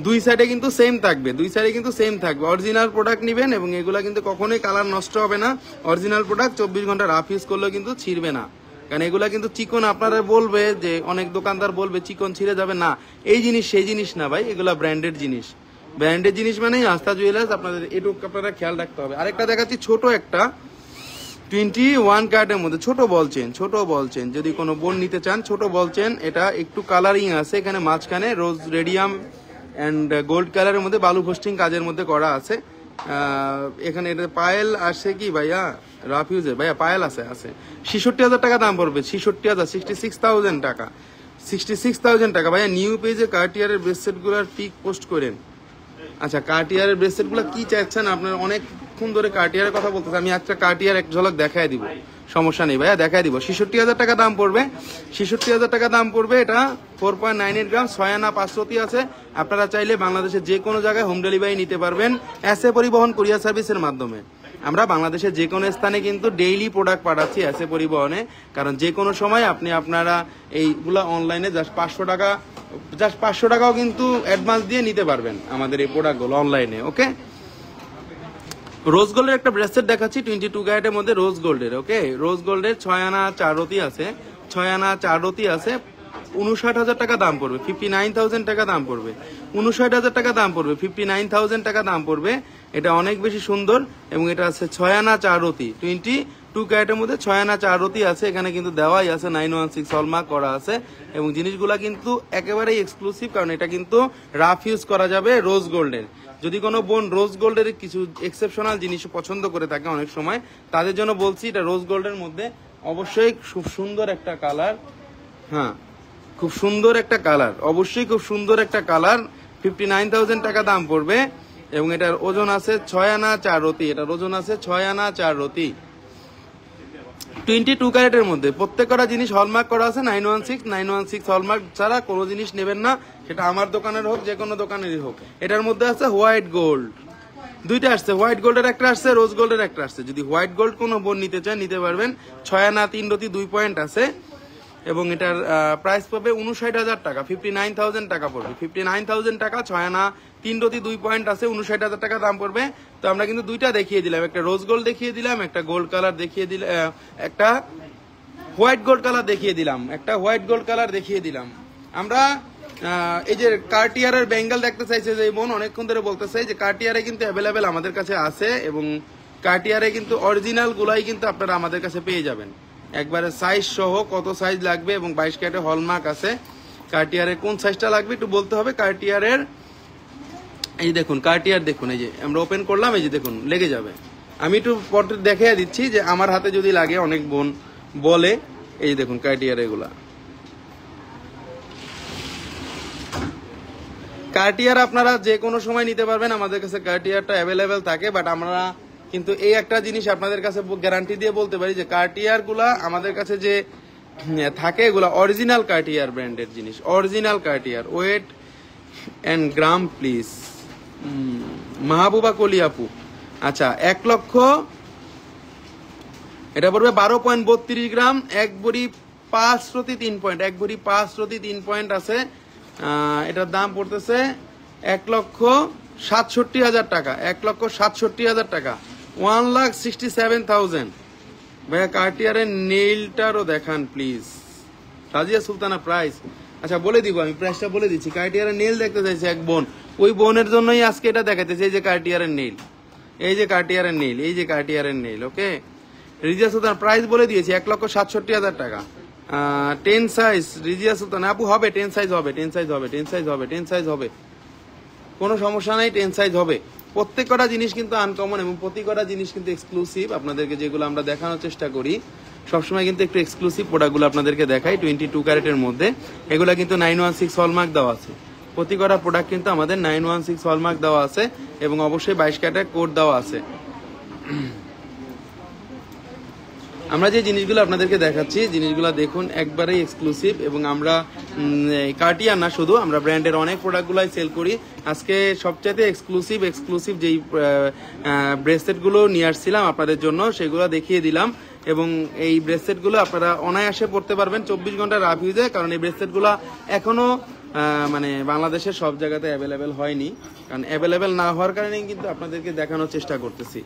দুই সাইডে কিন্তু সেম থাকবে, দুই সাইডে কিন্তু সেম থাকবে। অরিজিনাল প্রোডাক্ট নিবেন, এবং এগুলা কিন্তু কখনোই কালার নষ্ট হবে না। অরিজিনাল প্রোডাক্ট 24 ঘন্টা রাফ ইউজ করলেও কিন্তু ছিঁড়বে না। কারণ এগুলা কিন্তু চিকন, আপনারা বলবে যে অনেক দোকানদার বলবে চিকন ছিঁড়ে যাবে, না এই জিনিস সেই জিনিস না ভাই, এগুলা ব্র্যান্ডেড জিনিস। ব্র্যান্ডেড জিনিস মানেই আস্থা জুয়েলার্স, আপনাদের এটুকু আপনারা খেয়াল রাখতে হবে। আরেকটা দেখাচ্ছি ছোট একটা 21 ক্যারেটের মধ্যে ছোট বল চেন, যদি কোনো বোন নিতে চান ছোট বল চেন, এটা একটু কালারিং আছে, এখানে মাঝখানে রোজ রেডিয়াম অ্যান্ড গোল্ড কালারের মধ্যে বালু পোস্টিং কাজের মধ্যে করা আছে। এখানে এটা পায়েল আসে কি ভাইয়া, রাফ ইউজের ভাইয়া পায়েল আছে 66,000 টাকা দাম পড়বে, 66,000 টাকা, 66,000 টাকা ভাইয়া। নিউ পেজে কার্টিয়ারের ব্রেসলেট গুলার পিক পোস্ট করেন। আচ্ছা, কার্টিয়ারের ব্রেসলেট গুলা কি চাচ্ছেন আপনার? অনেকক্ষণ ধরে কার্টিয়ারের কথা বলতেছে, আমি একটা কার্টিয়ার এক ঝলক দেখায় দিব, সমস্যা নেই ভাইয়া, দেখায় দিব। 66,000 টাকা দাম পড়বে, 66,000 টাকা দাম পড়বে। এটা 4.98 গ্রাম, 6 আনা 5 রতি আছে। আপনারা চাইলে বাংলাদেশের যে কোনো জায়গায় হোম ডেলিভারি নিতে পারবেন এসএ পরিবহন কুরিয়ার সার্ভিসের মাধ্যমে। আমরা বাংলাদেশের যে কোনো স্থানে কিন্তু ডেইলি প্রোডাক্ট পাঠাচ্ছি এসএ পরিবহনে, কারণ যে কোনো সময় আপনারা এইগুলা অনলাইনে জাস্ট 500 টাকাও কিন্তু অ্যাডভান্স দিয়ে নিতে পারবেন আমাদের এই প্রোডাক্টগুলো অনলাইনে। ওকে, রোজ গোল্ডের একটা ব্রেসলেট দেখাচ্ছি 22 ক্যারেটের মধ্যে, রোজ গোল্ডের। ওকে, রোজ গোল্ডের 6 আনা 4 রতি আছে, 6 আনা 4 রতি আছে। 59,000 টাকা দাম পড়বে, 59,000 টাকা দাম পড়বে, 59,000 টাকা দাম পড়বে, 59,000 টাকা দাম পড়বে। এটা অনেক বেশি সুন্দর এবং এটা আছে 6 আনা 4 রতি, 22 ক্যারেটের মধ্যে 6 আনা 4 রতি আছে। এখানে কিন্তু দেওয়াই আছে 916 হলমার্ক করা আছে এবং জিনিসগুলা কিন্তু একেবারেই এক্সক্লুসিভ, কারণ এটা কিন্তু রাফ ইউজ করা যাবে রোজ গোল্ডের। যদি কোনো বোন রোজ গোল্ডের কিছু এক্সেপশনাল জিনিস পছন্দ করে থাকে অনেক সময়, তাদের জন্য বলছি এটা রোজ গোল্ডের মধ্যে অবশ্যই খুব সুন্দর একটা কালার, হ্যাঁ খুব সুন্দর একটা কালার, অবশ্যই খুব সুন্দর একটা কালার। 59,000 টাকা দাম পড়বে এবং এটার ওজন আছে 6 আনা 4 রতি, এটার ওজন আছে 6 আনা 4 রতি। 22 ক্যারেটের মধ্যে প্রত্যেকটা জিনিস হলমার্ক করা আছে 916 হলমার্ক ছাড়া কোনো জিনিস নেবেন না, সেটা আমার দোকানের হোক যে কোনো দোকানেরই হোক। এটার মধ্যে আছে হোয়াইট গোল্ড, দুইটা আসছে, হোয়াইট গোল্ডের একটা আসছে, রোজ গোল্ডের একটা আসছে। যদি হোয়াইট গোল্ড কোনো বোন নিতে চান নিতে পারবেন। 6 আনা 3 রতি 2 পয়েন্ট আছে এবং এটার প্রাইস পাবে 59,000 টাকা, 59,000 টাকা পড়বে, 59,000 টাকা। 6 আনা 3 রতি 2 পয়েন্ট আছে, 59,000 টাকা দাম পড়বে। তো আমরা কিন্তু দুইটা দেখিয়ে দিলাম, একটা রোজ গোল্ড দেখিয়ে দিলাম, একটা গোল্ড কালার দেখিয়ে দিলাম, একটা হোয়াইট গোল্ড কালার দেখিয়ে দিলাম, একটা হোয়াইট গোল্ড কালার দেখিয়ে দিলাম। আমরা এই যে কার্টিয়ারের বেঙ্গল দেখতে চাইছে যে বোন অনেকক্ষণ ধরে বলতেছে যে কার্টিয়ারে কিন্তু অ্যাভেলেবেল আমাদের কাছে আছে এবং কার্টিয়ারে কিন্তু অরিজিনাল গুলাই কিন্তু আপনারা আমাদের কাছে পেয়ে যাবেন একবারে সাইজ সহ, কত সাইজ লাগবে এবং 22 ক্যারেটের হলমার্ক আছে। কার্টিয়ারের কোন সাইজটা লাগবে একটু বলতে হবে। কার্টিয়ারের এই দেখুন, কার্টিয়ার দেখুন, এই যে আমরা ওপেন করলাম, এই যে দেখুন লেগে যাবে। আমি একটু পরে দেখিয়ে দিচ্ছি যে আমার হাতে যদি লাগে, অনেক বোন বলে। এই যে দেখুন কার্টিয়ার, এগুলা কার্টিয়ার আপনারা যে কোনো সময় নিতে পারবেন, আমাদের কাছে কার্টিয়ারটা অ্যাভেলেবেল থাকে। বাট আমরা কিন্তু এই একটা জিনিস আপনাদের কাছে গ্যারান্টি দিয়ে বলতে পারি যে কার্টিয়ার গুলা আমাদের কাছে যে থাকে এগুলা অরিজিনাল কার্টিয়ার ব্র্যান্ডের জিনিস, original Cartier. Weight and gram please, Mahbuba Koli আপু। আচ্ছা, 1 লক্ষ, এটা পড়বে 12.32 গ্রাম, 1 ভরি 5 রতি 3 পয়েন্ট, 1 ভরি 5 রতি 3 পয়েন্ট আছে। এটার দাম পড়তেছে 1,67,000 টাকা, 1,67,000 টাকা, 1,67,000। ভাইয়া কার্টিয়ারের নেইলটারও দেখান প্লিজ। রাজিয়া সুলতানা প্রাইস, আচ্ছা বলে দিব, আমি প্রাইসটা বলে দিচ্ছি। কার্টিয়ারের নেইল দেখতে চাইছে এক বোন, ওই বোনের জন্যই আজকে এটা দেখাইতেছে। এই যে কার্টিয়ারের নেইল, এই যে কার্টিয়ারের নেইল, এই যে কার্টিয়ারের নেইল। ওকে, রিজিয়া সুলতান প্রাইস বলে দিয়েছি 1,67,000 টাকা। 10 সাইজ রিজিয়া সুলতান আপু হবে, 10 সাইজ হবে, 10 সাইজ হবে, 10 সাইজ হবে, 10 সাইজ হবে, কোনো সমস্যা নাই, 10 সাইজ হবে। প্রত্যেক কটা জিনিস কিন্তু আনকমন এবং প্রতি কটা জিনিস কিন্তু এক্সক্লুসিভ। আপনাদেরকে যেগুলো আমরা দেখানোর চেষ্টা করি সবসময় কিন্তু একটু এক্সক্লুসিভ প্রোডাক্টগুলো আপনাদেরকে দেখাই। 22 ক্যারেটের মধ্যে এগুলো কিন্তু 916 হলমার্ক দেওয়া আছে। প্রতি কটা প্রোডাক্ট কিন্তু আমাদের 916 হলমার্ক দেওয়া আছে এবং অবশ্যই 22 ক্যারেটের কোড দেওয়া আছে। আমরা যে জিনিসগুলো আপনাদেরকে দেখাচ্ছি জিনিসগুলো দেখুন একবারেই এক্সক্লুসিভ এবং আমরা কার্টিয়ার না শুধু, আমরা ব্র্যান্ডের অনেক প্রোডাক্টগুলাই সেল করি। আজকে সবচেয়ে এক্সক্লুসিভ যেই ব্রেসলেটগুলো নিয়ে আসছিলাম আপনাদের জন্য সেগুলো দেখিয়ে দিলাম এবং এই ব্রেসলেটগুলো আপনারা অনায়াসে পড়তে পারবেন 24 ঘন্টা রাফ ইউজে, কারণ এই ব্রেসলেটগুলো এখনো মানে বাংলাদেশের সব জায়গাতে অ্যাভেলেবেল হয়নি। কারণ অ্যাভেলেবেল না হওয়ার কারণে কিন্তু আপনাদেরকে দেখানোর চেষ্টা করতেছি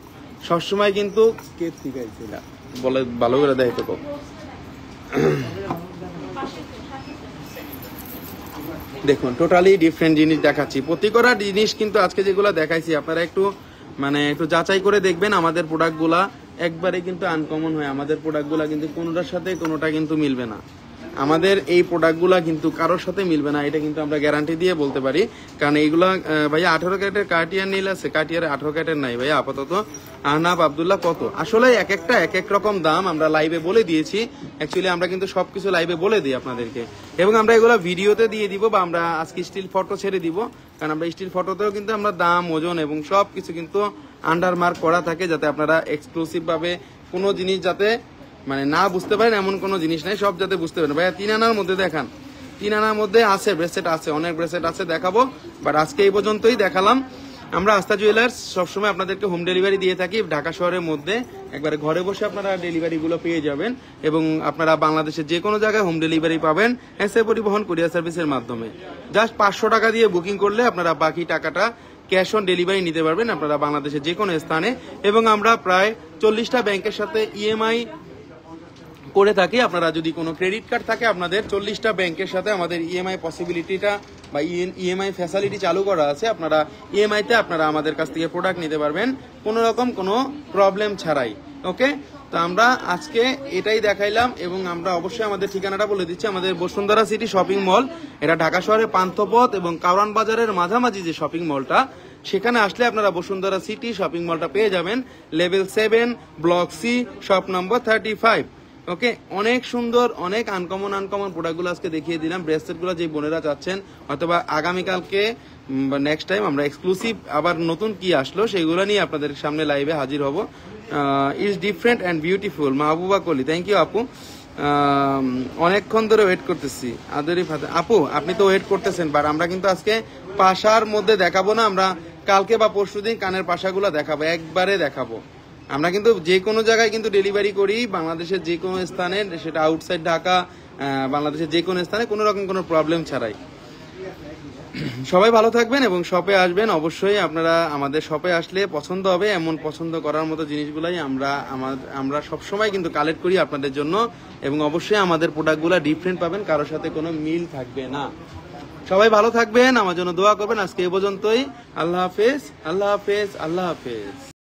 সবসময়। কিন্তু কে শিখাইছিল বলে ভালো করে দেখাইতে পাবো। দেখুন টোটালি ডিফারেন্ট জিনিস দেখাচ্ছি, প্রতিটা জিনিস কিন্তু আজকে যেগুলো দেখাইছি আপনারা একটু একটু যাচাই করে দেখবেন। আমাদের প্রোডাক্টগুলা একবারে কিন্তু আনকমন হয়, আমাদের প্রোডাক্টগুলা কিন্তু কোনোটার সাথে কোনোটা কিন্তু মিলবে না, আমাদের এই প্রোডাক্টগুলা কিন্তু কারোর সাথে মিলবে না, এটা কিন্তু আমরা গ্যারান্টি দিয়ে বলতে পারি। কারণ এইগুলা ভাইয়া 18 ক্যারেটের কার্টিয়ার নীল আছে, কার্টিয়ারে 18 ক্যারেটের নাই ভাইয়া আপাতত। আহনাব আব্দুল্লাহ কত? আসলে এক একটা এক এক রকম দাম আমরা লাইভে বলে দিয়েছি, অ্যাকচুয়ালি আমরা কিন্তু সবকিছু লাইভে বলে দিই আপনাদেরকে, এবং আমরা এগুলো ভিডিওতে দিয়ে দিব বা আমরা আজকে স্টিল ফটো ছেড়ে দিব। কারণ আমরা স্টিল ফটোতেও কিন্তু আমরা দাম, ওজন এবং সবকিছু কিন্তু আন্ডার মার্ক করা থাকে, যাতে আপনারা এক্সক্লুসিভ ভাবে কোনো জিনিস যাতে না বুঝতে পারেন এমন কোনো জিনিস নাই, সব যাতে বুঝতে পারেন। ভাইয়া 3 আনার মধ্যে দেখান, 3 আনার মধ্যে আছে ব্রেসলেট, আছে অনেক ব্রেসলেট আছে, দেখাবো। বাট আজকে এই পর্যন্তই দেখালাম। আমরা আস্থা জুয়েলার্স সবসময় আপনাদেরকে হোম ডেলিভারি দিয়ে থাকি ঢাকা শহরের মধ্যে, একবারে ঘরে বসে আপনারা ডেলিভারিগুলো পেয়ে যাবেন, এবং আপনারা বাংলাদেশের যে কোনো জায়গায় হোম ডেলিভারি পাবেন এসএ পরিবহন কুরিয়ার সার্ভিসের মাধ্যমে। জাস্ট 500 টাকা দিয়ে বুকিং করলে আপনারা বাকি টাকাটা ক্যাশ অন ডেলিভারি নিতে পারবেন আপনারা বাংলাদেশের যে কোনো স্থানে। এবং আমরা প্রায় 40টা ব্যাংকের সাথে ইএমআই করে থাকি। আপনারা যদি কোনো ক্রেডিট কার্ড থাকে আপনাদের 40টা ব্যাংকের সাথে আমাদের ইএমআই পসিবিলিটিটা বা ইএমআই ফ্যাসিলিটি চালু করা আছে। আপনারা ইএমআইতে আপনারা আমাদের কাছ থেকে প্রোডাক্ট নিতে পারবেন কোনো রকম কোনো প্রবলেম ছাড়াই। ওকে, তো আমরা আজকে এটাই দেখাইলাম, এবং আমরা অবশ্যই আমাদের ঠিকানাটা বলে দিচ্ছি। আমাদের বসুন্ধরা সিটি শপিং মল, এটা ঢাকা শহরের পান্থপথ এবং কারওয়ান বাজারের মাঝামাঝি যে শপিং মলটা, সেখানে আসলে আপনারা বসুন্ধরা সিটি শপিং মলটা পেয়ে যাবেন। Level 7 block C shop number 35। Okay, অনেক সুন্দর অনেক আনকমন প্রোডাক্টগুলো আজকে দেখিয়ে দিলাম। ব্রেসলেটগুলো যে বোনেরা চাচ্ছেন, অথবা আগামীকালকে বা নেক্সট টাইম আমরা এক্সক্লুসিভ আবার নতুন কি আসলো সেগুলো নিয়ে আপনাদের সামনে লাইভে হাজির হব। It's different and beautiful. Mahbuba কলি, থ্যাংক ইউ আপু, অনেকক্ষণ ধরে ওয়েট করতেছি। আদরি ফাতে আপু, আপনি তো ওয়েট করতেছেন, বাট আমরা কিন্তু আজকে পাশার মধ্যে দেখাবো না, আমরা কালকে বা পরশুদিন কানের পাশাগুলো দেখাবো, একবারে দেখাবো। আমরা কিন্তু যে কোনো জায়গায় কিন্তু ডেলিভারি করি, বাংলাদেশের যে কোনো স্থানে, সেটা আউটসাইড ঢাকা, বাংলাদেশের যে কোনো স্থানে, কোনো রকম কোনো প্রবলেম ছাড়াই। সবাই ভালো থাকবেন এবং শপে আসবেন অবশ্যই। আপনারা আমাদের শপে আসলে পছন্দ হবে, এমন পছন্দ করার মতো জিনিসগুলাই আমরা সবসময় কিন্তু কালেক্ট করি আপনাদের জন্য, এবং অবশ্যই আমাদের প্রোডাক্টগুলো ডিফারেন্ট পাবেন, কারোর সাথে কোনো মিল থাকবে না। সবাই ভালো থাকবেন, আমার জন্য দোয়া করবেন। আজকে এই পর্যন্তই। আল্লাহ হাফেজ, আল্লাহ হাফেজ, আল্লাহ হাফেজ।